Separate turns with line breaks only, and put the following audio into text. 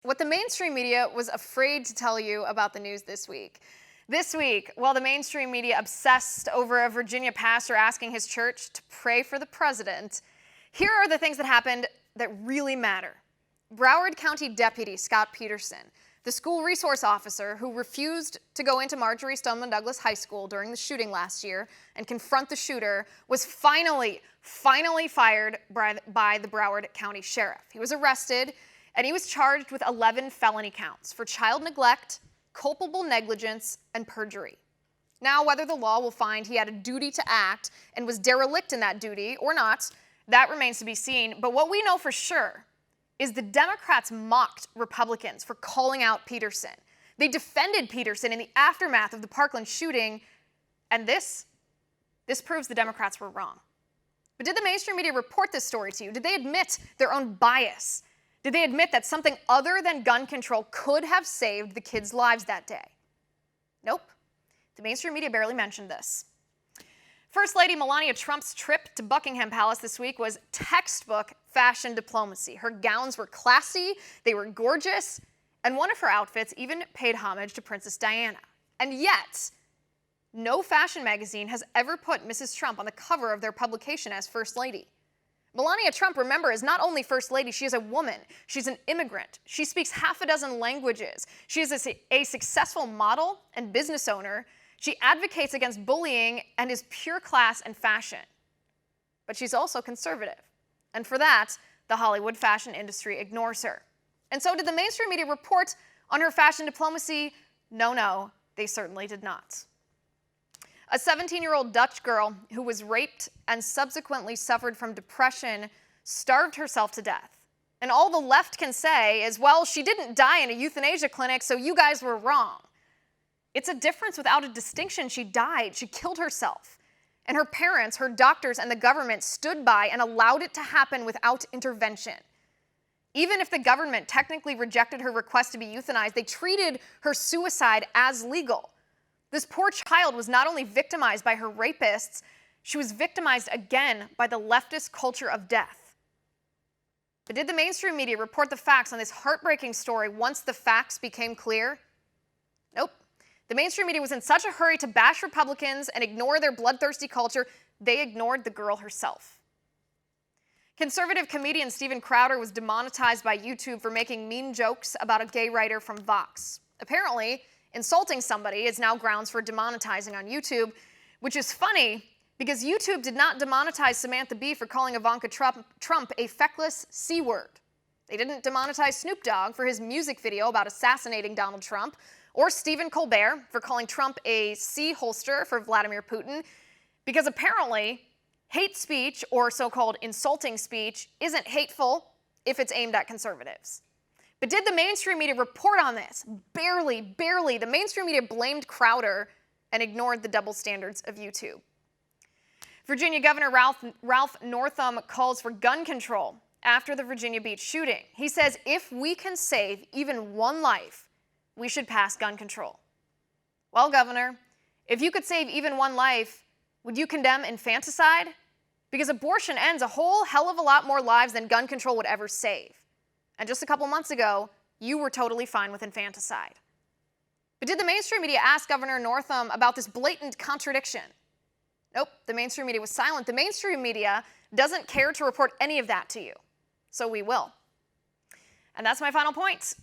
What the mainstream media was afraid to tell you about the news this week. This week, while the mainstream media obsessed over a Virginia pastor asking his church to pray for the president, here are the things that happened that really matter. Broward County Deputy Scott Peterson, the school resource officer who refused to go into Marjory Stoneman Douglas High School during the shooting last year and confront the shooter, was finally fired by the Broward County Sheriff. He was arrested and he was charged with 11 felony counts for child neglect, culpable negligence, and perjury. Now, whether the law will find he had a duty to act and was derelict in that duty or not, that remains to be seen. But what we know for sure is the Democrats mocked Republicans for calling out Peterson. They defended Peterson in the aftermath of the Parkland shooting, and this proves the Democrats were wrong. But did the mainstream media report this story to you? Did they admit their own bias? Did they admit that something other than gun control could have saved the kids' lives that day? Nope. The mainstream media barely mentioned this. First Lady Melania Trump's trip to Buckingham Palace this week was textbook fashion diplomacy. Her gowns were classy, they were gorgeous, and one of her outfits even paid homage to Princess Diana. And yet, no fashion magazine has ever put Mrs. Trump on the cover of their publication as First Lady. Melania Trump, remember, is not only First Lady, she is a woman. She's an immigrant. She speaks half a dozen languages. She is a successful model and business owner. She advocates against bullying and is pure class and fashion. But she's also conservative. And for that, the Hollywood fashion industry ignores her. And so did the mainstream media report on her fashion diplomacy? No, they certainly did not. A 17-year-old Dutch girl who was raped and subsequently suffered from depression starved herself to death. And all the left can say is, well, she didn't die in a euthanasia clinic, so you guys were wrong. It's a difference without a distinction. She died. She killed herself. And her parents, her doctors, and the government stood by and allowed it to happen without intervention. Even if the government technically rejected her request to be euthanized, they treated her suicide as legal. This poor child was not only victimized by her rapists, she was victimized again by the leftist culture of death. But did the mainstream media report the facts on this heartbreaking story once the facts became clear? Nope. The mainstream media was in such a hurry to bash Republicans and ignore their bloodthirsty culture, they ignored the girl herself. Conservative comedian Steven Crowder was demonetized by YouTube for making mean jokes about a gay writer from Vox. Apparently, insulting somebody is now grounds for demonetizing on YouTube, which is funny because YouTube did not demonetize Samantha Bee for calling Ivanka Trump a feckless C-word. They didn't demonetize Snoop Dogg for his music video about assassinating Donald Trump, or Stephen Colbert for calling Trump a C-holster for Vladimir Putin, because apparently hate speech, or so-called insulting speech, isn't hateful if it's aimed at conservatives. But did the mainstream media report on this? Barely. The mainstream media blamed Crowder and ignored the double standards of YouTube. Virginia Governor Ralph Northam calls for gun control after the Virginia Beach shooting. He says if we can save even one life, we should pass gun control. Well, Governor, if you could save even one life, would you condemn infanticide? Because abortion ends a whole hell of a lot more lives than gun control would ever save. And just a couple months ago, you were totally fine with infanticide. But did the mainstream media ask Governor Northam about this blatant contradiction? Nope, the mainstream media was silent. The mainstream media doesn't care to report any of that to you. So we will. And that's my final point.